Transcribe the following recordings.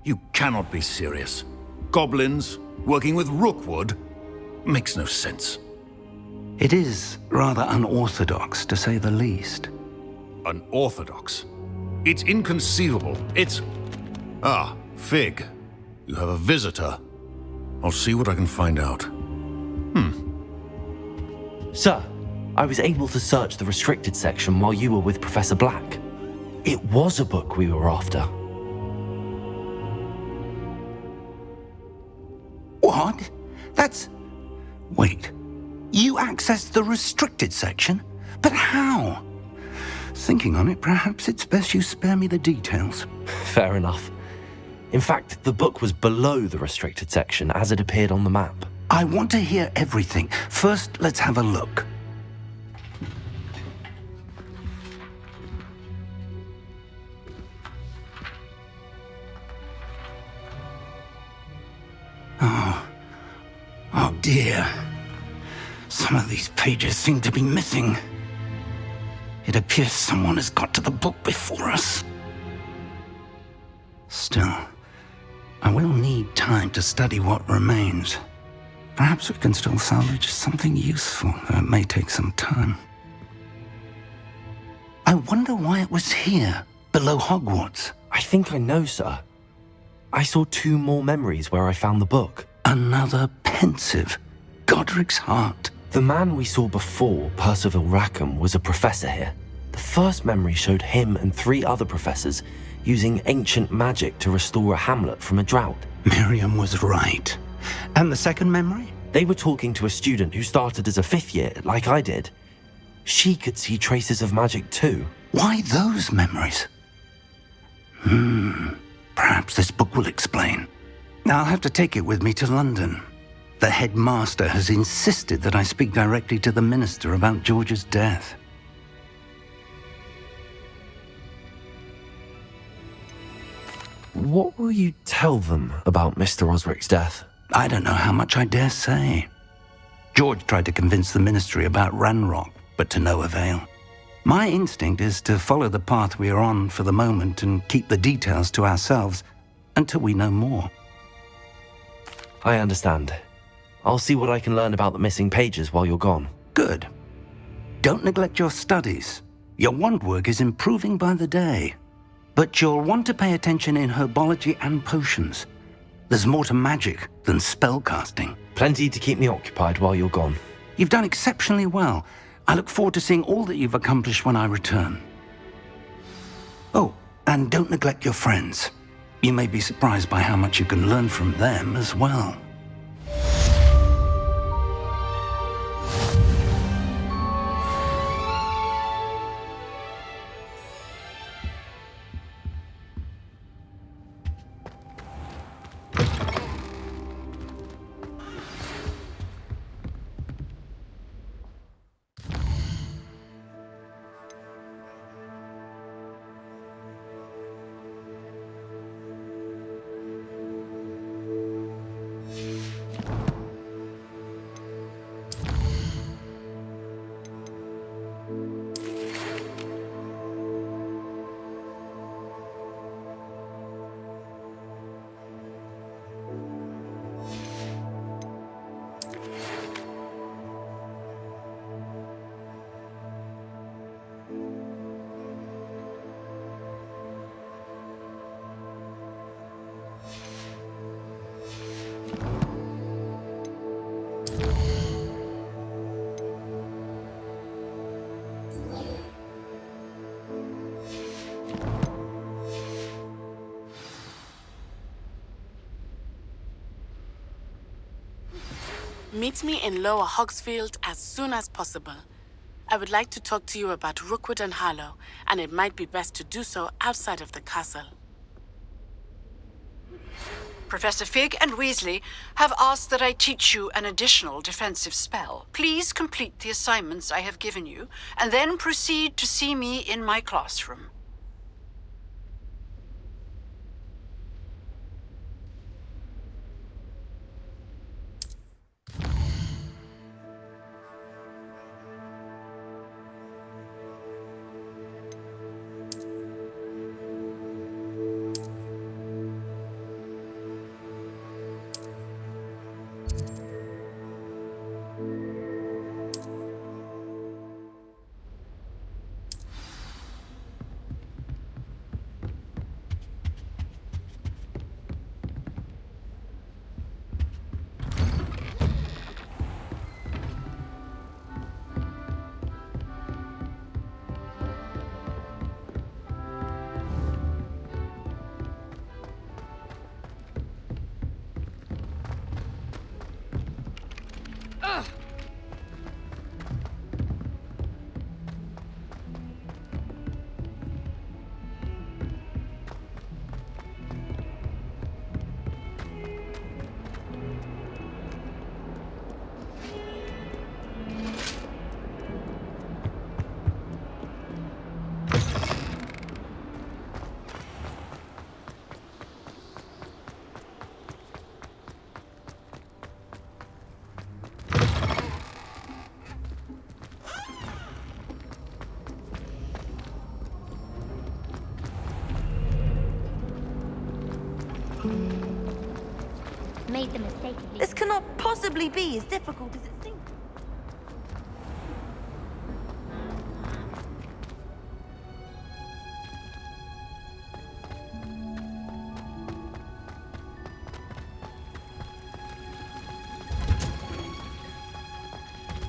You cannot be serious. Goblins working with rookwood? Makes no sense. It is rather unorthodox, to say the least. Unorthodox? It's inconceivable. It's... Ah, Fig. You have a visitor. I'll see what I can find out. Sir, I was able to search the restricted section while you were with Professor Black. It was a book we were after. What? That's... Wait. You accessed the restricted section? But how? Thinking on it, perhaps it's best you spare me the details. Fair enough. In fact, the book was below the restricted section as it appeared on the map. I want to hear everything. First, let's have a look. Oh dear. Some of these pages seem to be missing. It appears someone has got to the book before us. Still, I will need time to study what remains. Perhaps we can still salvage something useful, though it may take some time. I wonder why it was here, below Hogwarts. I think I know, sir. I saw 2 more memories where I found the book. Another pensive. Godric's heart. The man we saw before, Percival Rackham, was a professor here. The first memory showed him and 3 other professors using ancient magic to restore a hamlet from a drought. Miriam was right. And the second memory? They were talking to a student who started as a 5th year, like I did. She could see traces of magic too. Why those memories? Perhaps this book will explain. I'll have to take it with me to London. The headmaster has insisted that I speak directly to the minister about George's death. What will you tell them about Mr. Osric's death? I don't know how much I dare say. George tried to convince the ministry about Ranrock, but to no avail. My instinct is to follow the path we are on for the moment and keep the details to ourselves until we know more. I understand. I'll see what I can learn about the missing pages while you're gone. Good. Don't neglect your studies. Your wand work is improving by the day. But you'll want to pay attention in herbology and potions. There's more to magic than spellcasting. Plenty to keep me occupied while you're gone. You've done exceptionally well. I look forward to seeing all that you've accomplished when I return. Oh, and don't neglect your friends. You may be surprised by how much you can learn from them as well. Meet me in Lower Hogsfield as soon as possible. I would like to talk to you about Rookwood and Harlow, and it might be best to do so outside of the castle. Professor Fig and Weasley have asked that I teach you an additional defensive spell. Please complete the assignments I have given you, and then proceed to see me in my classroom. Made the mistake of This cannot possibly be as difficult as it seems.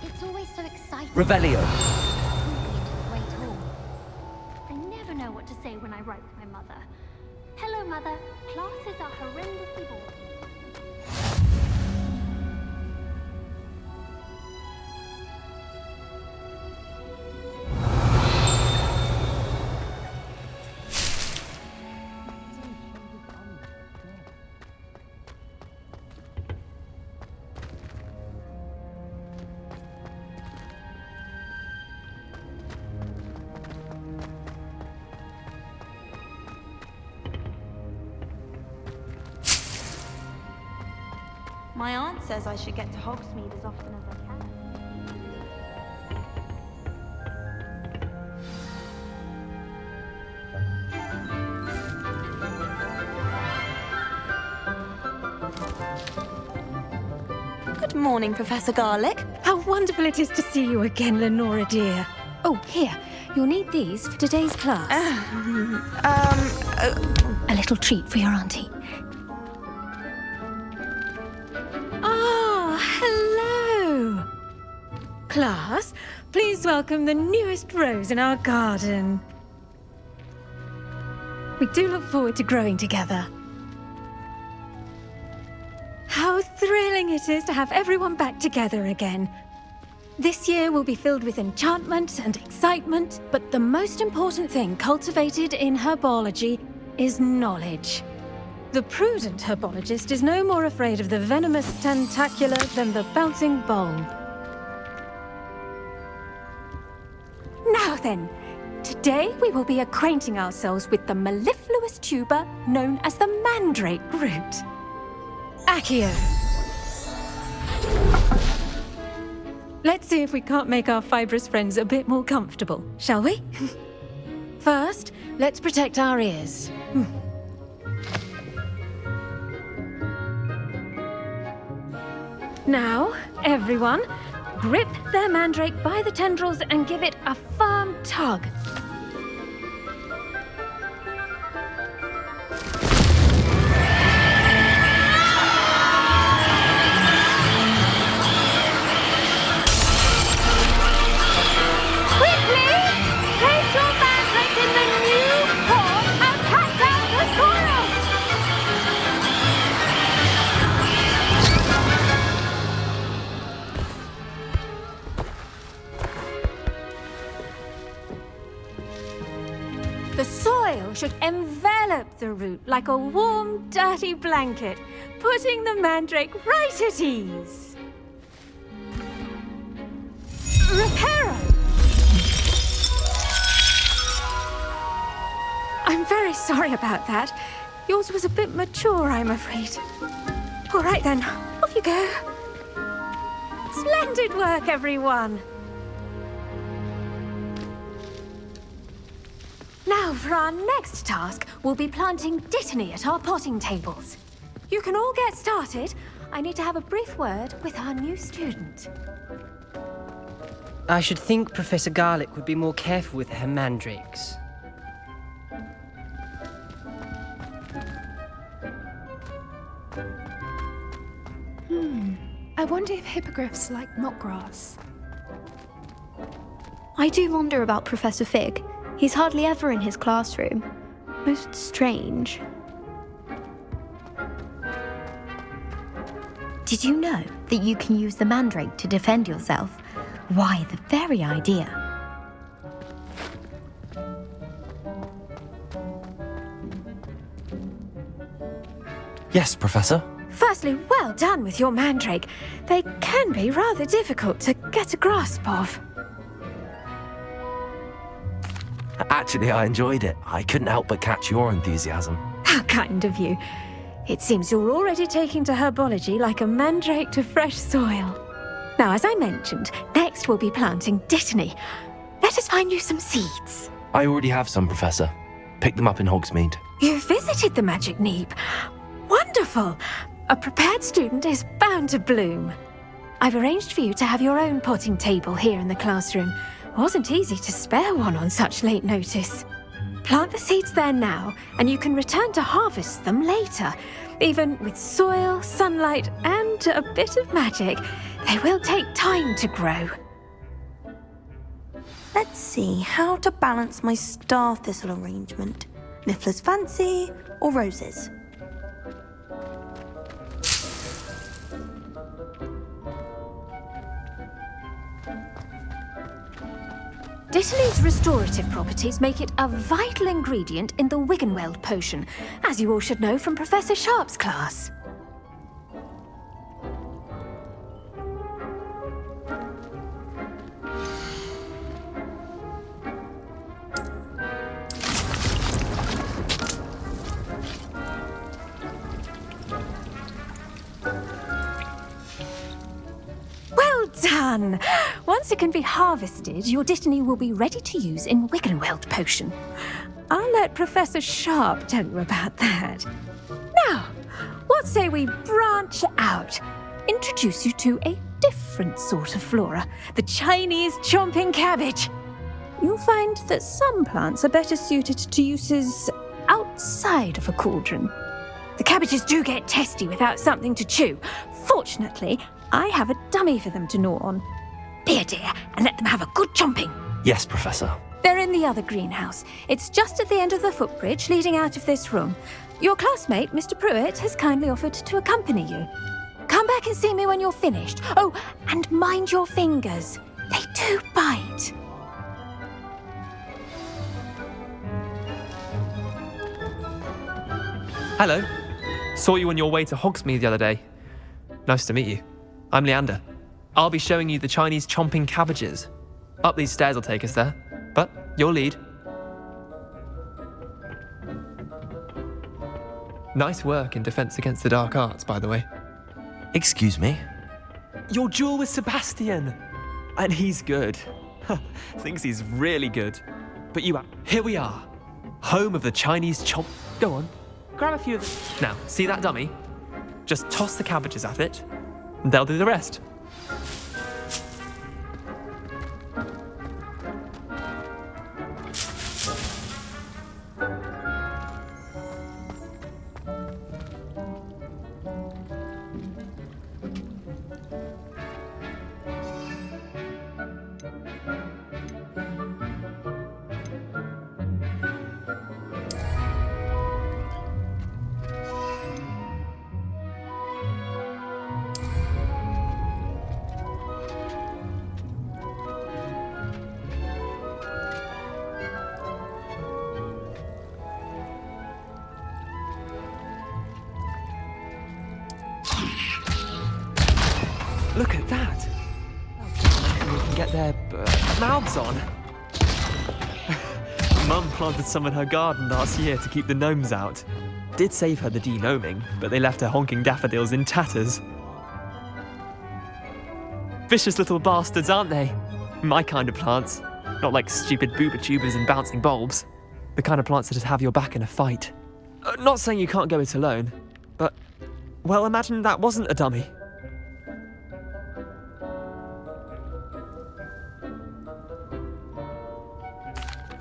It's always so exciting. Revelio. Great hall. I never know what to say when I write with my mother. Hello, Mother. Classes are horrendously boring. My aunt says I should get to Hogsmeade as often as I can. Good morning, Professor Garlick. How wonderful it is to see you again, Lenora dear. Oh, here. You'll need these for today's class. A little treat for your auntie. Ah, hello. Class, please welcome the newest rose in our garden. We do look forward to growing together. How thrilling it is to have everyone back together again. This year will be filled with enchantment and excitement, but the most important thing cultivated in herbology is knowledge. The prudent herbologist is no more afraid of the venomous tentacula than the bouncing bulb. Now then, today we will be acquainting ourselves with the mellifluous tuber known as the mandrake root. Accio. Let's see if we can't make our fibrous friends a bit more comfortable, shall we? First, let's protect our ears. Now, everyone, grip their mandrake by the tendrils and give it a firm tug. The soil should envelop the root like a warm, dirty blanket, putting the mandrake right at ease. Reparo! I'm very sorry about that. Yours was a bit mature, I'm afraid. All right then, off you go. Splendid work, everyone. Now, for our next task, we'll be planting Dittany at our potting tables. You can all get started. I need to have a brief word with our new student. I should think Professor Garlick would be more careful with her mandrakes. I wonder if hippogriffs like knotgrass. I do wonder about Professor Fig. He's hardly ever in his classroom. Most strange. Did you know that you can use the mandrake to defend yourself? Why, the very idea. Yes, Professor. Firstly, well done with your mandrake. They can be rather difficult to get a grasp of. Actually, I enjoyed it. I couldn't help but catch your enthusiasm. How kind of you. It seems you're already taking to herbology like a mandrake to fresh soil. Now, as I mentioned, next we'll be planting Dittany. Let us find you some seeds. I already have some, Professor. Pick them up in Hogsmeade. You visited the Magic Neep. Wonderful. A prepared student is bound to bloom. I've arranged for you to have your own potting table here in the classroom. Wasn't easy to spare one on such late notice. Plant the seeds there now, and you can return to harvest them later. Even with soil, sunlight, and a bit of magic, they will take time to grow. Let's see how to balance my star thistle arrangement. Niffler's Fancy or roses? Dittany's restorative properties make it a vital ingredient in the Wiggenweld potion, as you all should know from Professor Sharp's class. Well done! Once it can be harvested, your Dittany will be ready to use in Wiggenweld potion. I'll let Professor Sharp tell you about that. Now, what say we branch out? introduce you to a different sort of flora, the Chinese chomping cabbage. You'll find that some plants are better suited to uses outside of a cauldron. The cabbages do get testy without something to chew. Fortunately, I have a dummy for them to gnaw on. Be a dear and let them have a good chomping. Yes, Professor. They're in the other greenhouse. It's just at the end of the footbridge leading out of this room. Your classmate, Mr. Prewett, has kindly offered to accompany you. Come back and see me when you're finished. Oh, and mind your fingers. They do bite. Hello. Saw you on your way to Hogsmeade the other day. Nice to meet you. I'm Leander. I'll be showing you the Chinese chomping cabbages. Up these stairs will take us there, but your lead. Nice work in Defense Against the Dark Arts, by the way. Excuse me? Your duel with Sebastian! And he's good. Thinks he's really good. But here we are. Home of the Chinese chomp... Go on. Grab a few of them. Now, see that dummy? Just toss the cabbages at it, and they'll do the rest. Look at that! We can get their mouths on. Mum planted some in her garden last year to keep the gnomes out. Did save her the de-gnoming, but they left her honking daffodils in tatters. Vicious little bastards, aren't they? My kind of plants. Not like stupid booba tubers and bouncing bulbs. The kind of plants that'd have your back in a fight. Not saying you can't go it alone, but... well, imagine that wasn't a dummy.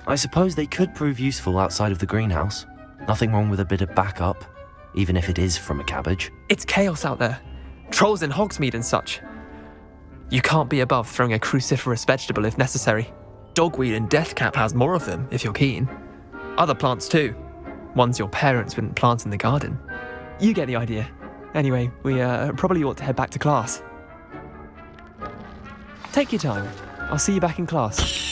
I suppose they could prove useful outside of the greenhouse. Nothing wrong with a bit of backup, even if it is from a cabbage. It's chaos out there. Trolls in Hogsmeade and such. You can't be above throwing a cruciferous vegetable if necessary. Dogweed and deathcap has more of them, if you're keen. Other plants too. Ones your parents wouldn't plant in the garden. You get the idea. Anyway, we probably ought to head back to class. Take your time. I'll see you back in class.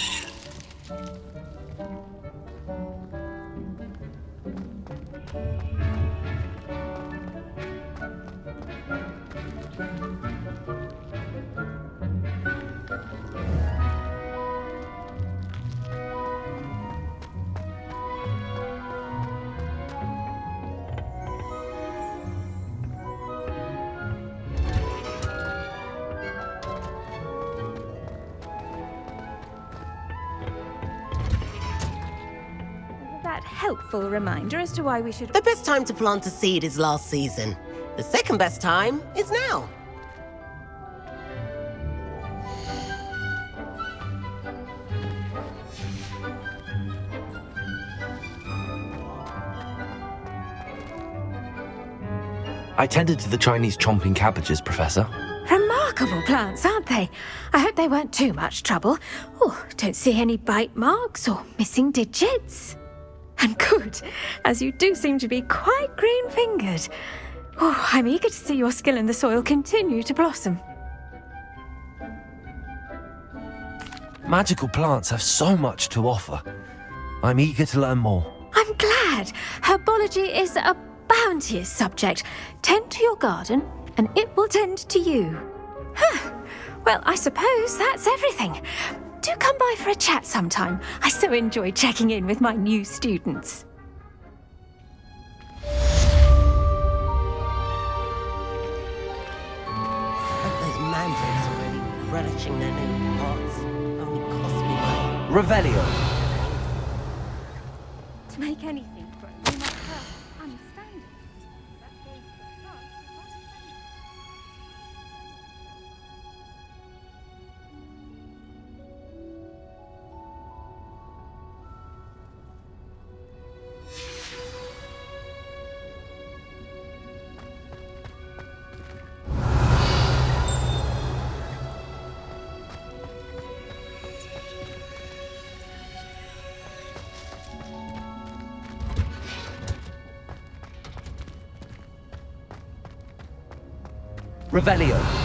Helpful reminder as to why we should... The best time to plant a seed is last season. The second best time is now. I tended to the Chinese chomping cabbages, Professor. Remarkable plants, aren't they? I hope they weren't too much trouble. Oh, don't see any bite marks or missing digits. And good, as you do seem to be quite green-fingered. Oh, I'm eager to see your skill in the soil continue to blossom. Magical plants have so much to offer. I'm eager to learn more. I'm glad. Herbology is a bounteous subject. Tend to your garden, and it will tend to you. Huh. Well, I suppose that's everything. Do come by for a chat sometime. I so enjoy checking in with my new students. But those mandrakes already relishing their new pots. Only cost me money. Revelio. To make anything grow, you must first understand it. That goes for plants as well as Revelio.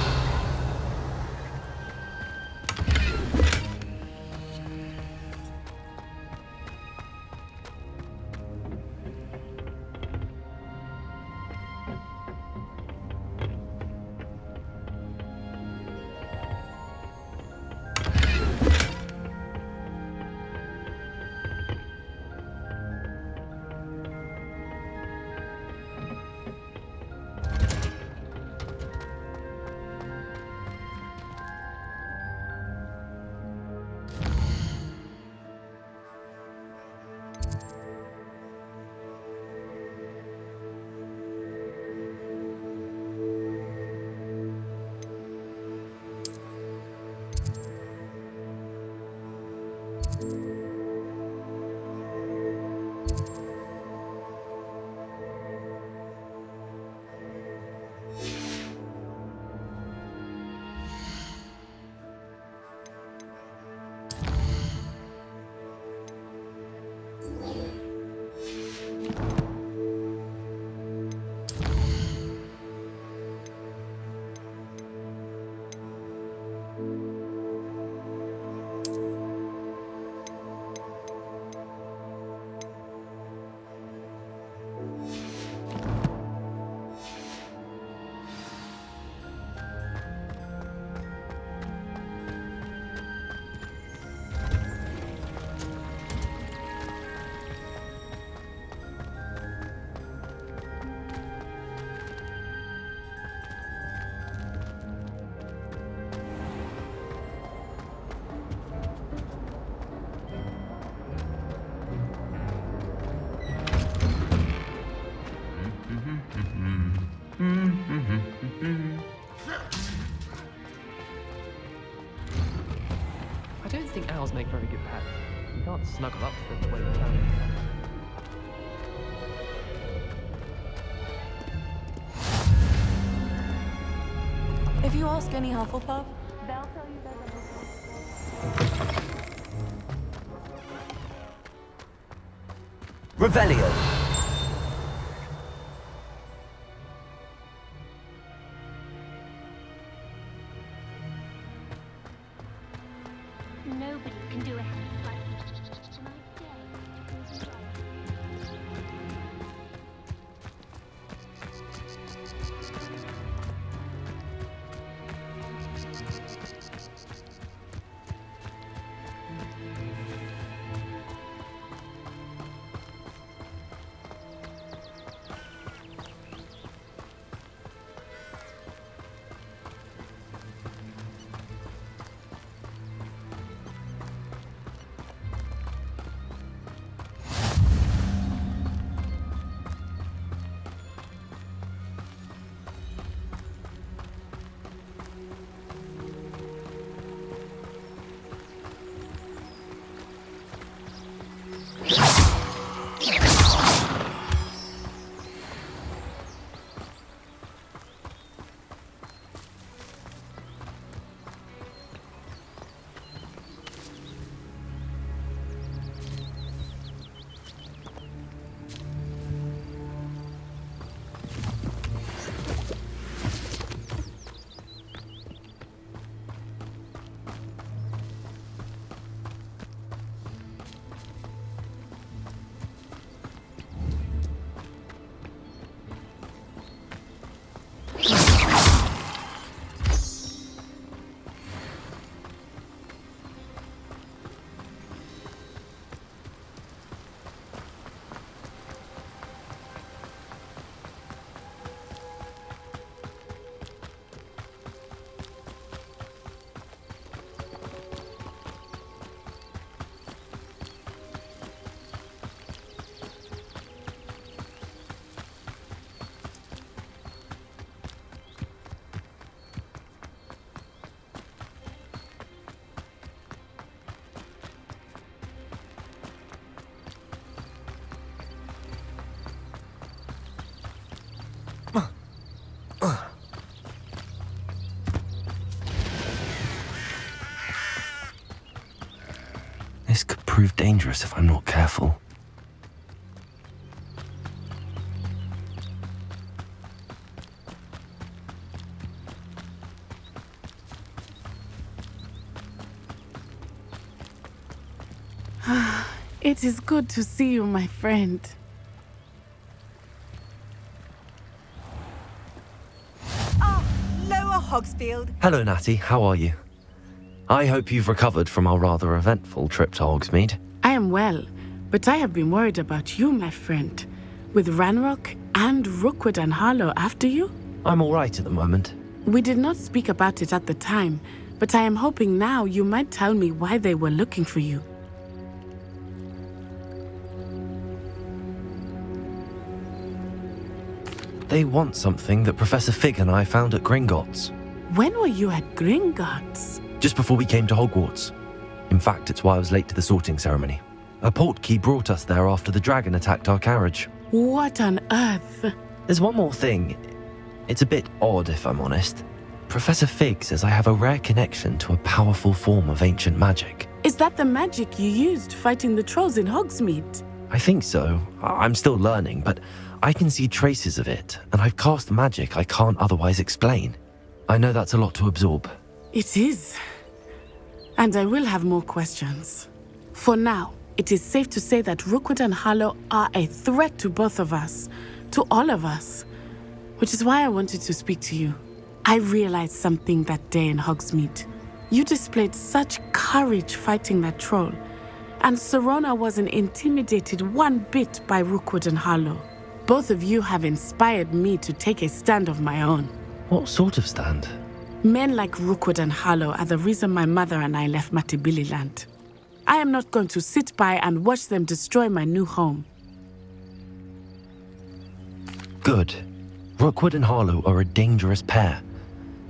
I don't think owls make very good pets. You can't snuggle up to them the way you can. If you ask any Hufflepuff, they'll tell you there's a Revelio. Nobody can do a hex like me. And I dare you to enjoy This could prove dangerous if I'm not careful. It is good to see you, my friend. Lower Hogsfield. Hello, Natty. How are you? I hope you've recovered from our rather eventful trip to Hogsmeade. I am well, but I have been worried about you, my friend. With Ranrock and Rookwood and Harlow after you? I'm all right at the moment. We did not speak about it at the time, but I am hoping now you might tell me why they were looking for you. They want something that Professor Fig and I found at Gringotts. When were you at Gringotts? Just before we came to Hogwarts. In fact, it's why I was late to the sorting ceremony. A portkey brought us there after the dragon attacked our carriage. What on earth? There's one more thing. It's a bit odd, if I'm honest. Professor Fig says I have a rare connection to a powerful form of ancient magic. Is that the magic you used fighting the trolls in Hogsmeade? I think so. I'm still learning, but I can see traces of it, and I've cast magic I can't otherwise explain. I know that's a lot to absorb. It is. And I will have more questions. For now, it is safe to say that Rookwood and Harlow are a threat to both of us, to all of us, which is why I wanted to speak to you. I realized something that day in Hogsmeade. You displayed such courage fighting that troll, and Serona wasn't intimidated one bit by Rookwood and Harlow. Both of you have inspired me to take a stand of my own. What sort of stand? Men like Rookwood and Harlow are the reason my mother and I left Matabeleland. I am not going to sit by and watch them destroy my new home. Good. Rookwood and Harlow are a dangerous pair.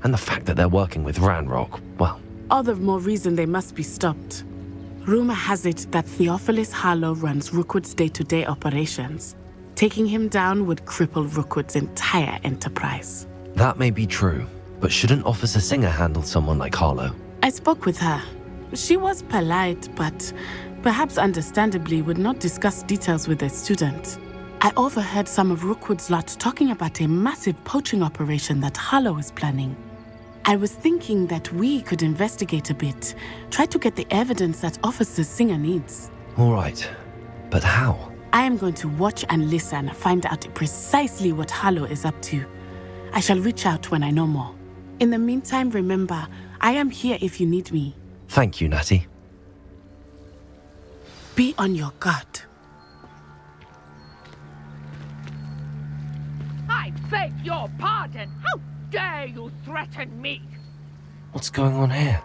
And the fact that they're working with Ranrock, well... All the more reason they must be stopped. Rumor has it that Theophilus Harlow runs Rookwood's day-to-day operations. Taking him down would cripple Rookwood's entire enterprise. That may be true, but shouldn't Officer Singer handle someone like Harlow? I spoke with her. She was polite, but perhaps understandably would not discuss details with a student. I overheard some of Rookwood's lot talking about a massive poaching operation that Harlow is planning. I was thinking that we could investigate a bit, try to get the evidence that Officer Singer needs. All right, but how? I am going to watch and listen, find out precisely what Harlow is up to. I shall reach out when I know more. In the meantime, remember, I am here if you need me. Thank you, Natty. Be on your guard. I beg your pardon. How dare you threaten me? What's going on here?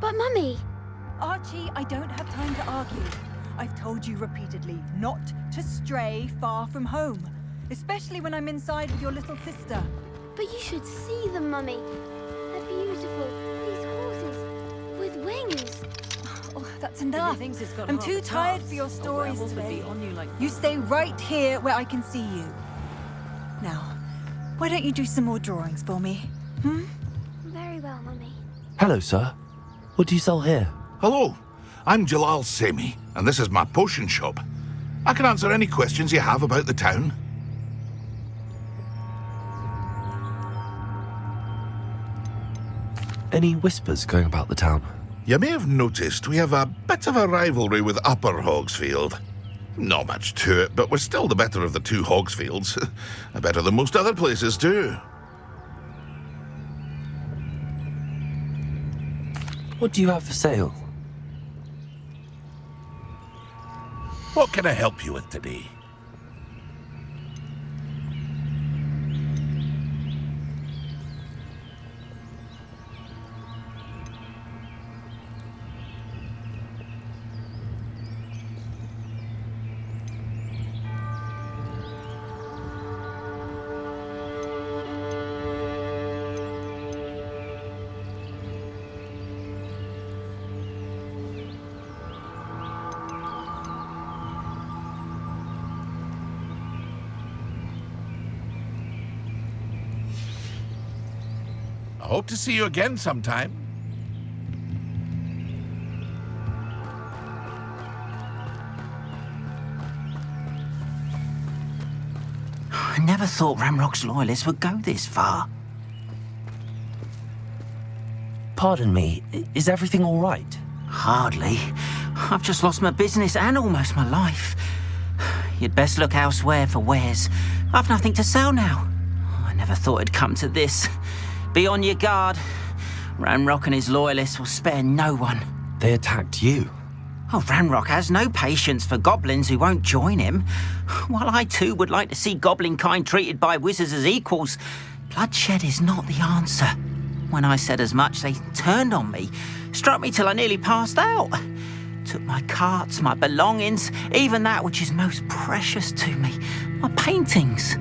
But Mummy... Archie, I don't have time to argue. I've told you repeatedly not to stray far from home, especially when I'm inside with your little sister. But you should see them, Mummy. They're beautiful. These horses with wings. Oh, that's enough. I'm too tired for your stories today. You stay right here where I can see you. Now, why don't you do some more drawings for me? Very well, Mummy. Hello, sir. What do you sell here? Hello, I'm Jalal Semi, and this is my potion shop. I can answer any questions you have about the town. Any whispers going about the town? You may have noticed we have a bit of a rivalry with Upper Hogsfield. Not much to it, but we're still the better of the two Hogsfields. Better than most other places, too. What do you have for sale? What can I help you with today? I hope to see you again sometime. never thought Ranrock's loyalists would go this far. Pardon me, is everything all right? Hardly. I've just lost my business and almost my life. You'd best look elsewhere for wares. I've nothing to sell now. I never thought it'd come to this. Be on your guard. Ranrock and his loyalists will spare no one. They attacked you. Oh, Ranrock has no patience for goblins who won't join him. While I too would like to see goblin kind treated by wizards as equals, bloodshed is not the answer. When I said as much, they turned on me, struck me till I nearly passed out. Took my carts, my belongings, even that which is most precious to me, my paintings.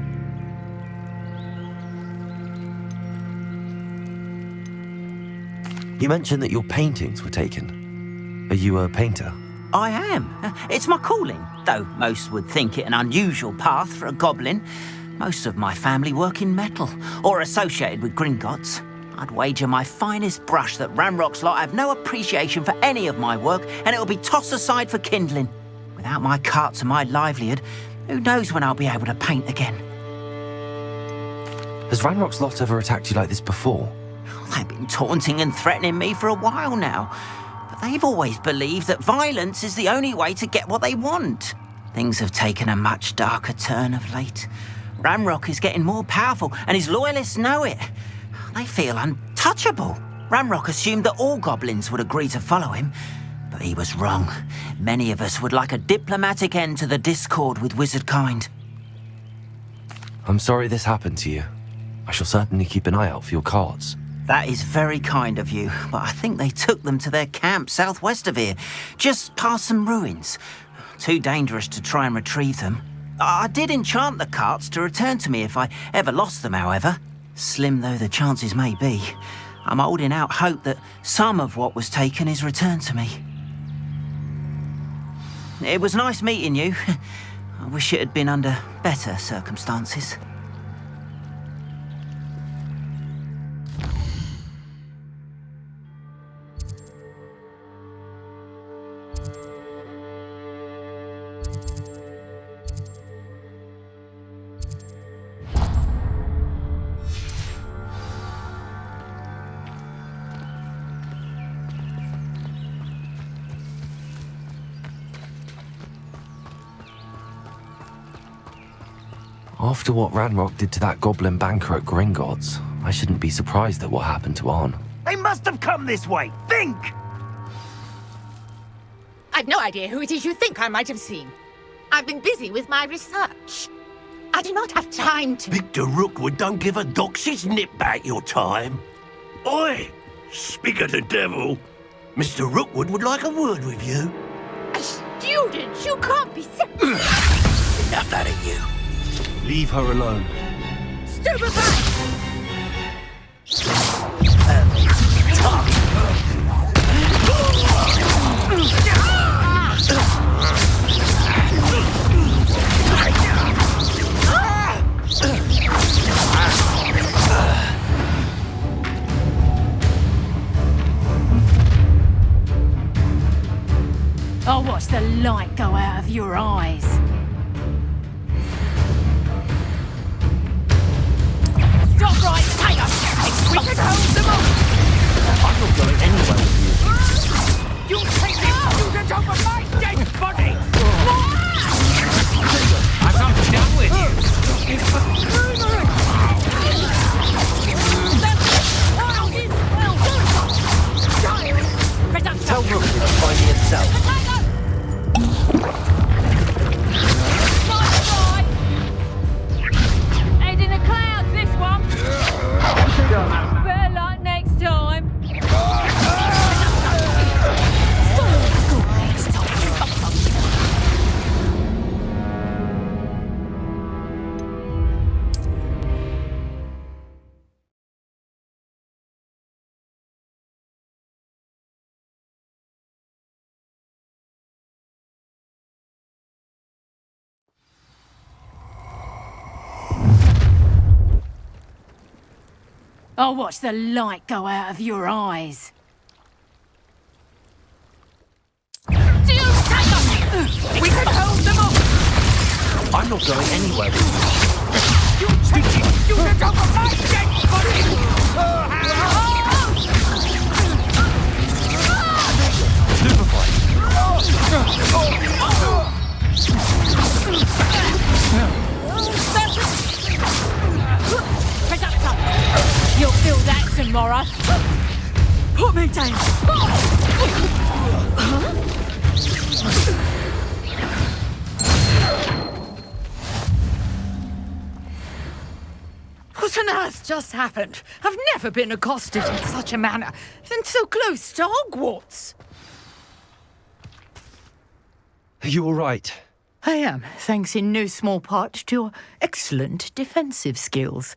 You mentioned that your paintings were taken. Are you a painter? I am. It's my calling, though most would think it an unusual path for a goblin. Most of my family work in metal, or associated with Gringotts. I'd wager my finest brush that Ranrock's lot have no appreciation for any of my work, and it'll be tossed aside for kindling. Without my carts and my livelihood, who knows when I'll be able to paint again? Has Ranrock's lot ever attacked you like this before? They've been taunting and threatening me for a while now, but they've always believed that violence is the only way to get what they want. Things have taken a much darker turn of late. Ranrock is getting more powerful, and his loyalists know it. They feel untouchable. Ranrock assumed that all goblins would agree to follow him, but he was wrong. Many of us would like a diplomatic end to the discord with wizard kind. I'm sorry this happened to you. I shall certainly keep an eye out for your carts. That is very kind of you, but I think they took them to their camp southwest of here, just past some ruins. Too dangerous to try and retrieve them. I did enchant the carts to return to me if I ever lost them, however. Slim though the chances may be, I'm holding out hope that some of what was taken is returned to me. It was nice meeting you. I wish it had been under better circumstances. After what Ranrock did to that goblin banker at Gringotts, I shouldn't be surprised at what happened to Arn. They must have come this way. Think! I've no idea who it is you think I might have seen. I've been busy with my research. I do not have time to... Victor Rookwood don't give a doxy's nip back your time. Oi! Speak of the devil. Mr. Rookwood would like a word with you. A student? You can't be so... Enough out of you. Leave her alone. Stupefy! I'll watch the light go out of your eyes. Stop right, Tiger! We can hold them up! I'm not going anywhere with You take this student over my dead body! I'm not done with you! Tell Rookwood to find me himself. Head in the clouds, this one. Better luck next time. I'll watch the light go out of your eyes. We can hold them up! I'm not going anywhere with you. You You took over my dead body! You'll feel that tomorrow. Put me down. What on earth just happened? I've never been accosted in such a manner, and so close to Hogwarts. Are you all right? I am, thanks in no small part to your excellent defensive skills.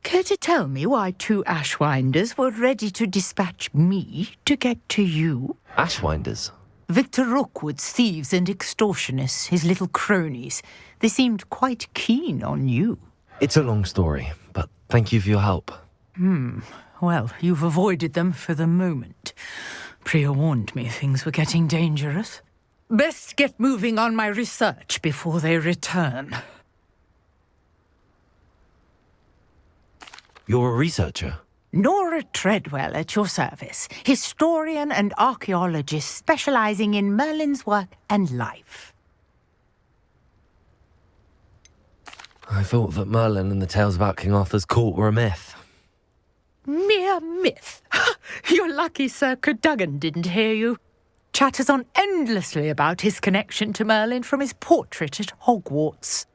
Care to tell me why 2 Ashwinders were ready to dispatch me to get to you? Ashwinders? Victor Rookwood's thieves and extortionists, his little cronies. They seemed quite keen on you. It's a long story, but thank you for your help. Well, you've avoided them for the moment. Priya warned me things were getting dangerous. Best get moving on my research before they return. You're a researcher? Nora Treadwell at your service, historian and archaeologist specializing in Merlin's work and life. I thought that Merlin and the tales about King Arthur's court were a myth. Mere myth. You're lucky Sir Cadogan didn't hear you. Chatters on endlessly about his connection to Merlin from his portrait at Hogwarts.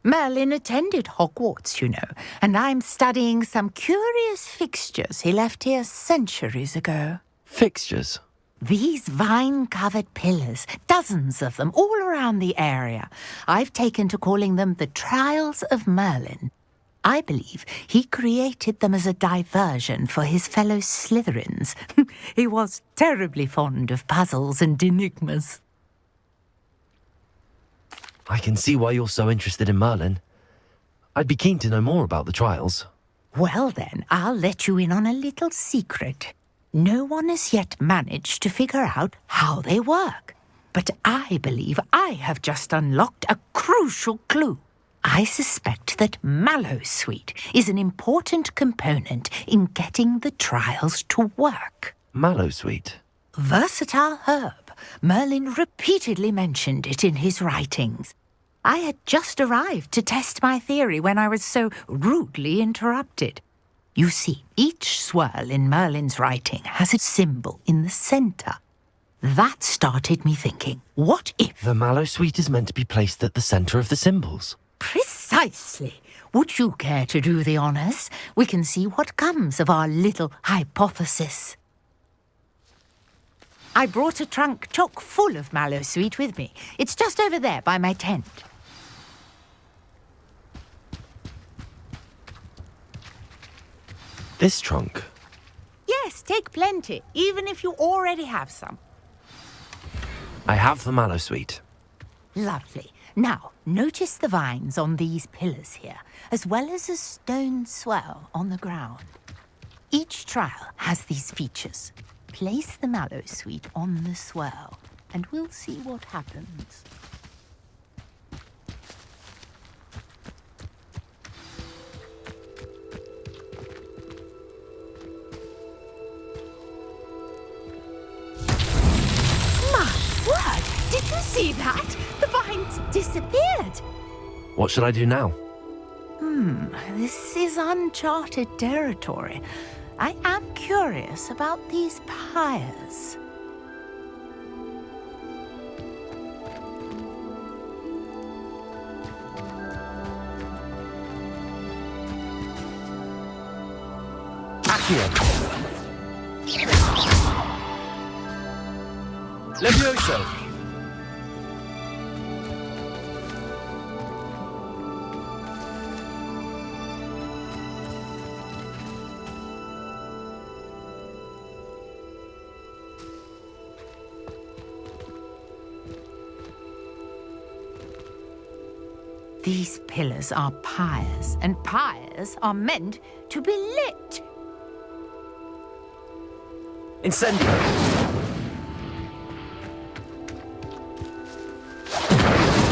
Merlin attended Hogwarts, you know, and I'm studying some curious fixtures he left here centuries ago. Fixtures? These vine-covered pillars, dozens of them, all around the area. I've taken to calling them the Trials of Merlin. I believe he created them as a diversion for his fellow Slytherins. He was terribly fond of puzzles and enigmas. I can see why you're so interested in Merlin. I'd be keen to know more about the trials. Well then, I'll let you in on a little secret. No one has yet managed to figure out how they work. But I believe I have just unlocked a crucial clue. I suspect that Mallowsweet is an important component in getting the trials to work. Mallowsweet? Versatile herb. Merlin repeatedly mentioned it in his writings. I had just arrived to test my theory when I was so rudely interrupted. You see, each swirl in Merlin's writing has a symbol in the centre. That started me thinking, what if... The Mallowsweet is meant to be placed at the centre of the symbols. Precisely. Would you care to do the honours? We can see what comes of our little hypothesis. I brought a trunk chock full of Mallowsweet with me. It's just over there by my tent. This trunk? Yes, take plenty, even if you already have some. I have the Mallowsweet. Lovely. Now, notice the vines on these pillars here, as well as a stone swell on the ground. Each trial has these features. Place the Mallowsweet on the swell, and we'll see what happens. My word! Did you see that? The vines disappeared. What should I do now? This is uncharted territory. I am curious about these pyres. Accio. Levioso. These pillars are pyres, and pyres are meant to be lit. Incendio.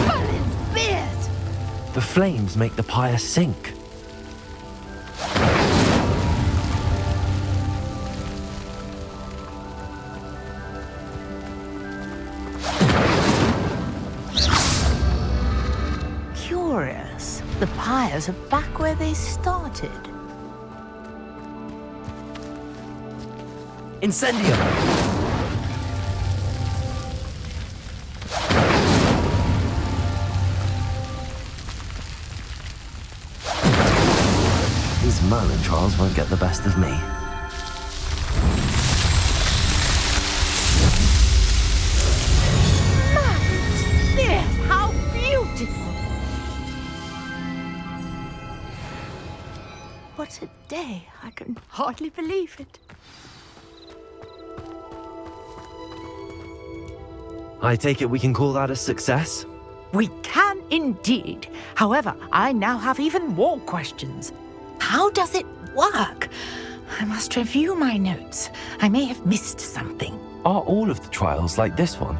Merlin's beard! The flames make the pyre sink. fires are back where they started. Incendio! These Merlin trials won't get the best of me. Yes, how beautiful! What a day. I can hardly believe it. I take it we can call that a success? We can indeed. However, I now have even more questions. How does it work? I must review my notes. I may have missed something. Are all of the trials like this one?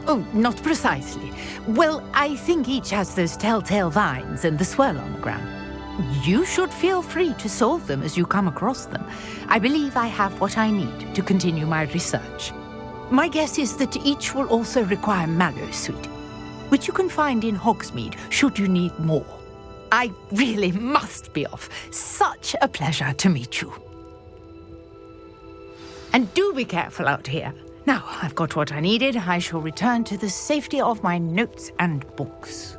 Oh, not precisely. Well, I think each has those telltale vines and the swirl on the ground. You should feel free to solve them as you come across them. I believe I have what I need to continue my research. My guess is that each will also require Mallowsweet, which you can find in Hogsmeade should you need more. I really must be off. Such a pleasure to meet you. And do be careful out here. Now, I've got what I needed. I shall return to the safety of my notes and books.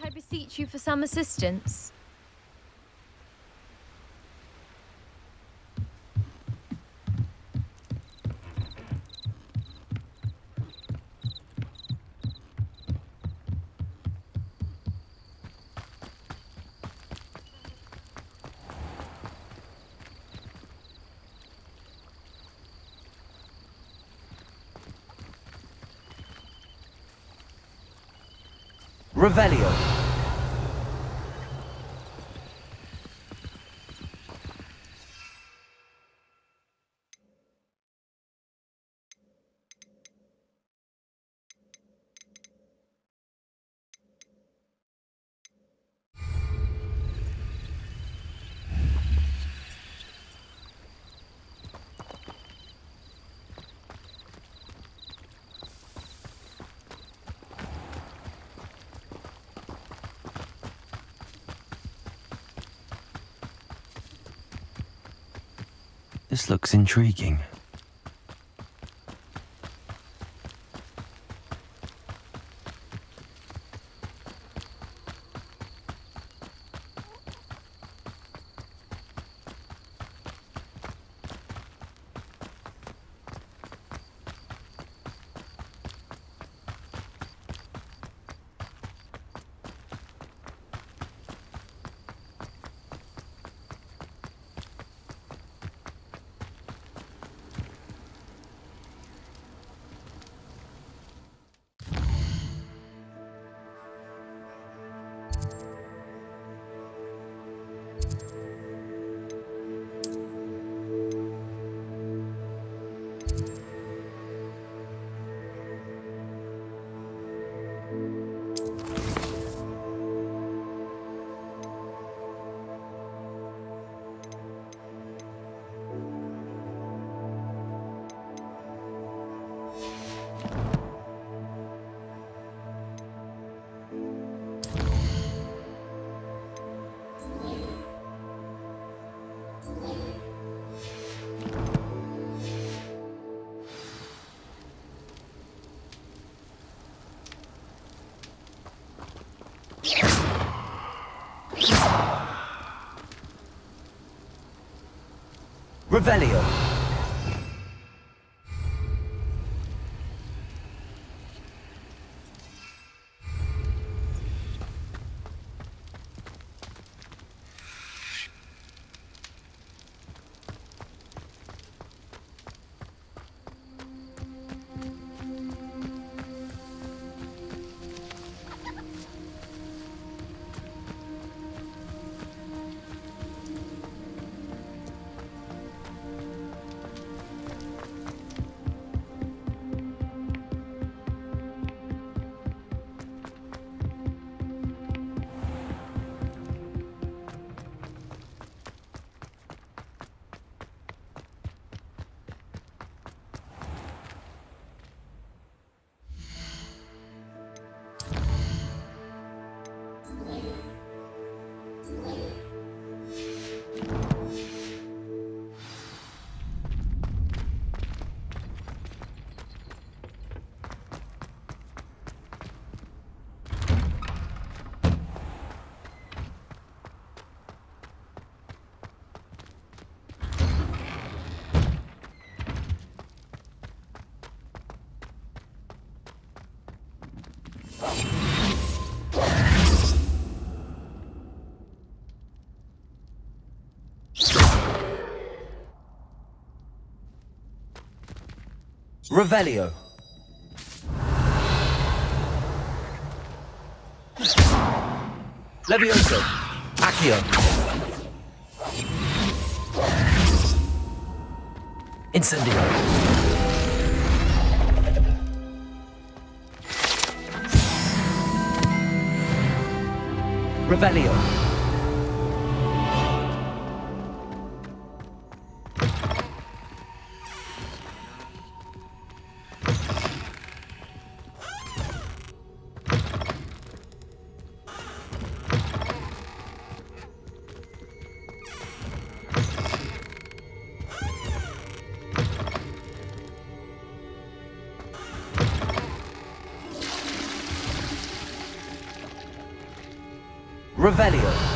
I beseech you for some assistance? Revelio. This looks intriguing. Revelio. Revelio. Levioso. Accio. Incendio. Revelio. Revelio.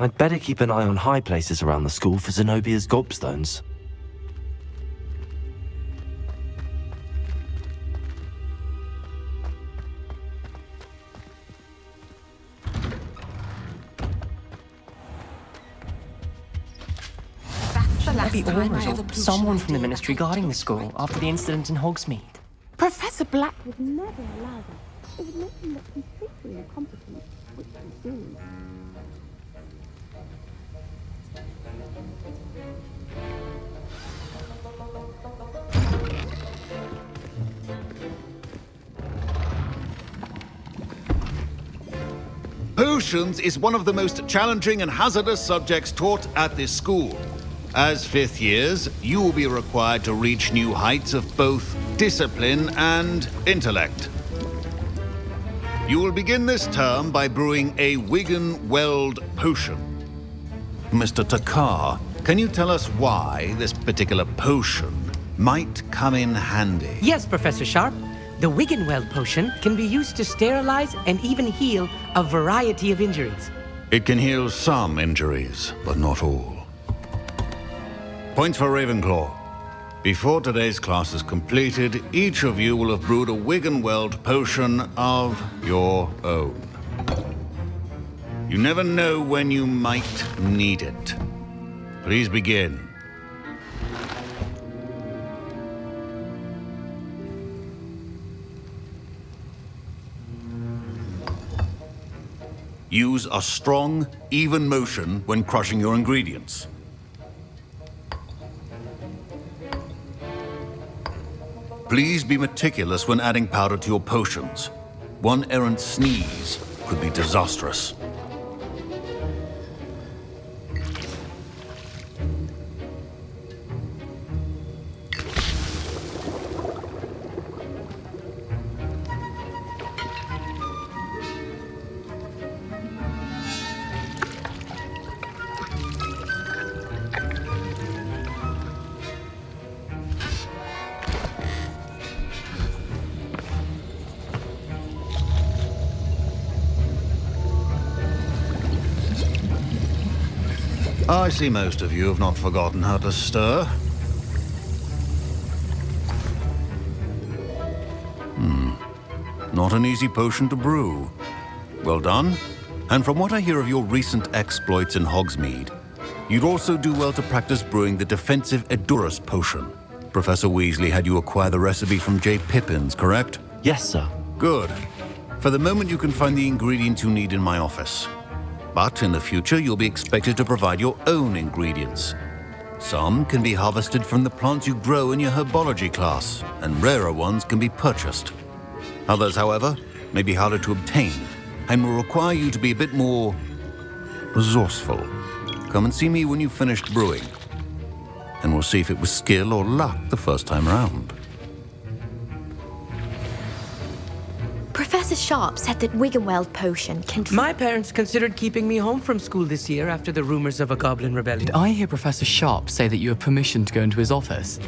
I'd better keep an eye on high places around the school for Zenobia's gobstones. Maybe Aura or someone from the Ministry guarding the school after the incident in Hogsmeade. Professor Black would never allow that. It would make him look completely incompetent, which we do. Potions is one of the most challenging and hazardous subjects taught at this school. As fifth years, you will be required to reach new heights of both discipline and intellect. You will begin this term by brewing a Wiggenweld potion. Mr. Takar, can you tell us why this particular potion might come in handy? Yes, Professor Sharp. The Wiggenweld potion can be used to sterilize and even heal a variety of injuries. It can heal some injuries, but not all. Points for Ravenclaw. Before today's class is completed, each of you will have brewed a Wiggenweld potion of your own. You never know when you might need it. Please begin. Use a strong, even motion when crushing your ingredients. Please be meticulous when adding powder to your potions. One errant sneeze could be disastrous. I see most of you have not forgotten how to stir. Not an easy potion to brew. Well done. And from what I hear of your recent exploits in Hogsmeade, you'd also do well to practice brewing the defensive Edurus potion. Professor Weasley had you acquire the recipe from J. Pippins, correct? Yes, sir. Good. For the moment, you can find the ingredients you need in my office. But in the future, you'll be expected to provide your own ingredients. Some can be harvested from the plants you grow in your Herbology class, and rarer ones can be purchased. Others, however, may be harder to obtain, and will require you to be a bit more resourceful. Come and see me when you've finished brewing, and we'll see if it was skill or luck the first time around. Professor Sharp said that Wiggenweld potion can... My parents considered keeping me home from school this year after the rumors of a goblin rebellion. Did I hear Professor Sharp say that you have permission to go into his office?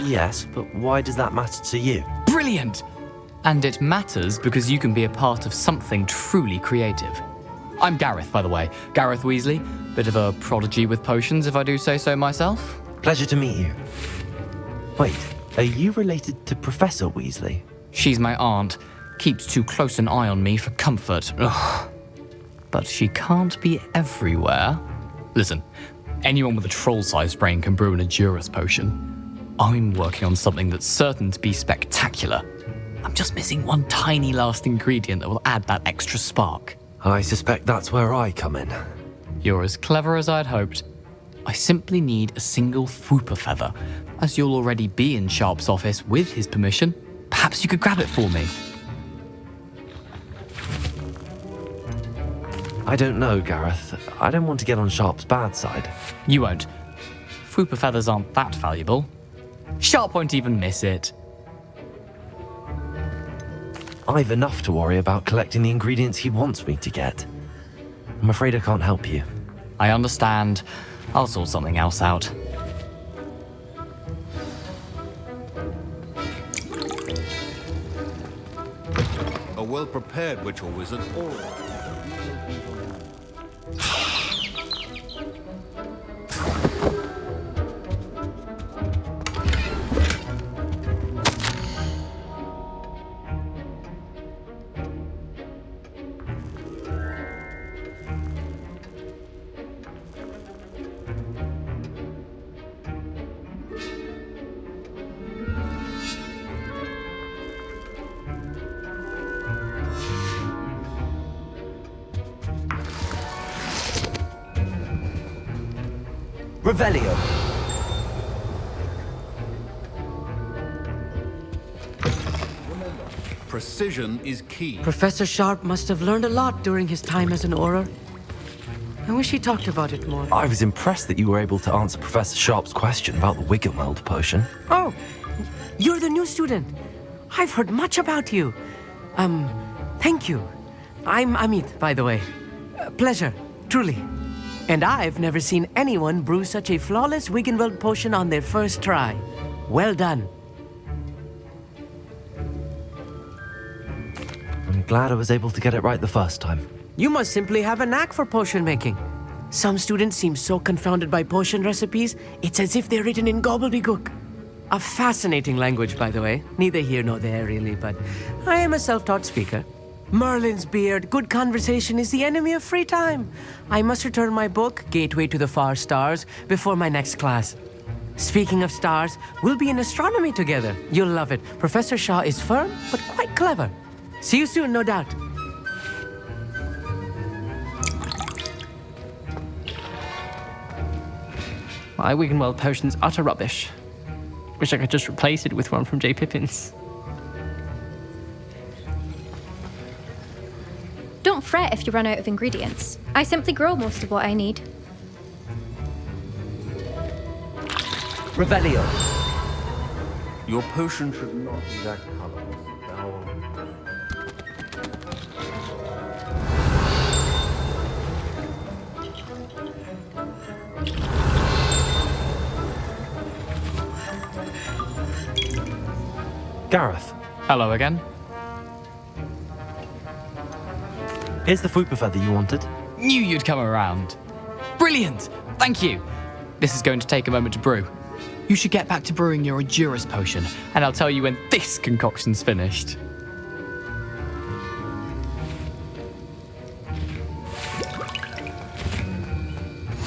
Yes, but why does that matter to you? Brilliant! And it matters because you can be a part of something truly creative. I'm Garreth, by the way. Garreth Weasley. Bit of a prodigy with potions, if I do say so myself. Pleasure to meet you. Wait, are you related to Professor Weasley? She's my aunt. Keeps too close an eye on me for comfort. Ugh. But she can't be everywhere. Listen, anyone with a troll-sized brain can brew an Adurus potion. I'm working on something that's certain to be spectacular. I'm just missing one tiny last ingredient that will add that extra spark. I suspect that's where I come in. You're as clever as I'd hoped. I simply need a single Fwooper feather. As you'll already be in Sharp's office with his permission, perhaps you could grab it for me. I don't know, Garreth. I don't want to get on Sharp's bad side. You won't. Fwooper feathers aren't that valuable. Sharp won't even miss it. I've enough to worry about collecting the ingredients he wants me to get. I'm afraid I can't help you. I understand. I'll sort something else out. A well-prepared witch or wizard or... Revelio. Precision is key. Professor Sharp must have learned a lot during his time as an Auror. I wish he talked about it more. I was impressed that you were able to answer Professor Sharp's question about the Wiggenweld potion. Oh, you're the new student. I've heard much about you. Thank you. I'm Amit, by the way. Pleasure, truly. And I've never seen anyone brew such a flawless Wiggenweld potion on their first try. Well done. I'm glad I was able to get it right the first time. You must simply have a knack for potion making. Some students seem so confounded by potion recipes, it's as if they're written in gobbledygook. A fascinating language, by the way. Neither here nor there, really, but I am a self-taught speaker. Merlin's beard, good conversation is the enemy of free time. I must return my book, Gateway to the Far Stars, before my next class. Speaking of stars, we'll be in astronomy together. You'll love it. Professor Shaw is firm, but quite clever. See you soon, no doubt. My Wiggenweld potion's utter rubbish. Wish I could just replace it with one from J. Pippin's. Don't fret if you run out of ingredients. I simply grow most of what I need. Revelio. Your potion should not be that color. Garreth. Hello again. Here's the Fwooper feather you wanted. Knew you'd come around. Brilliant! Thank you. This is going to take a moment to brew. You should get back to brewing your Adurus potion, and I'll tell you when this concoction's finished.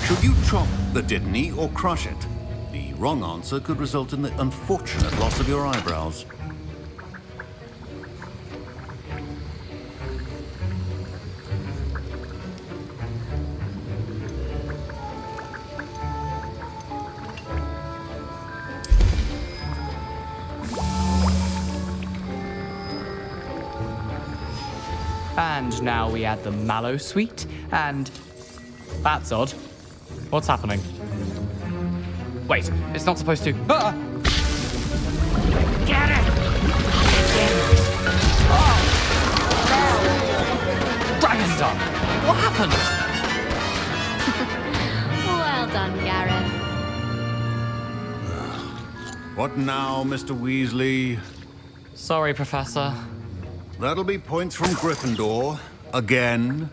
Should you chop the Dittany or crush it? The wrong answer could result in the unfortunate loss of your eyebrows. And now we add the Mallowsweet, and... That's odd. What's happening? Wait, it's not supposed to... Ah! Get it! Dragon's done! What happened? Well done, Garreth. What now, Mr. Weasley? Sorry, Professor. That'll be points from Gryffindor. Again.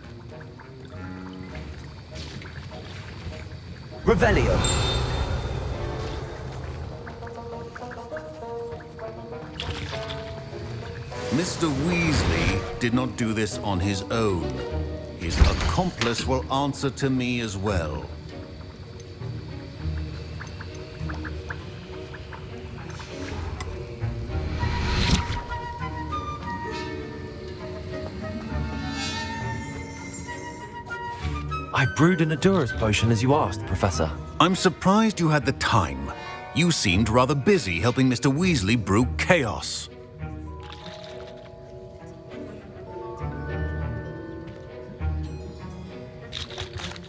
Revelio. Mr. Weasley did not do this on his own. His accomplice will answer to me as well. I brewed an Adura's potion as you asked, Professor. I'm surprised you had the time. You seemed rather busy helping Mr. Weasley brew chaos.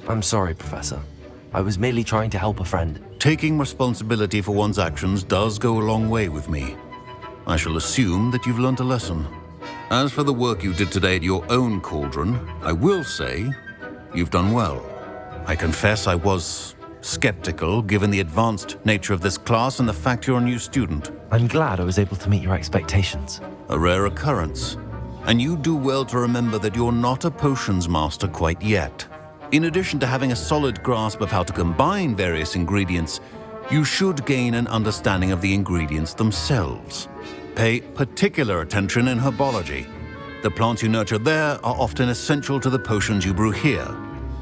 I'm sorry, Professor. I was merely trying to help a friend. Taking responsibility for one's actions does go a long way with me. I shall assume that you've learnt a lesson. As for the work you did today at your own cauldron, I will say you've done well. I confess I was skeptical, given the advanced nature of this class and the fact you're a new student. I'm glad I was able to meet your expectations. A rare occurrence. And you do well to remember that you're not a potions master quite yet. In addition to having a solid grasp of how to combine various ingredients, you should gain an understanding of the ingredients themselves. Pay particular attention in herbology. The plants you nurture there are often essential to the potions you brew here.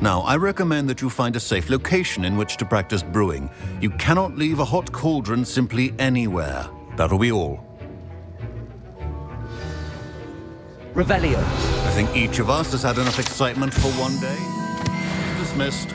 Now, I recommend that you find a safe location in which to practice brewing. You cannot leave a hot cauldron simply anywhere. That'll be all. Revelio. I think each of us has had enough excitement for one day. Dismissed.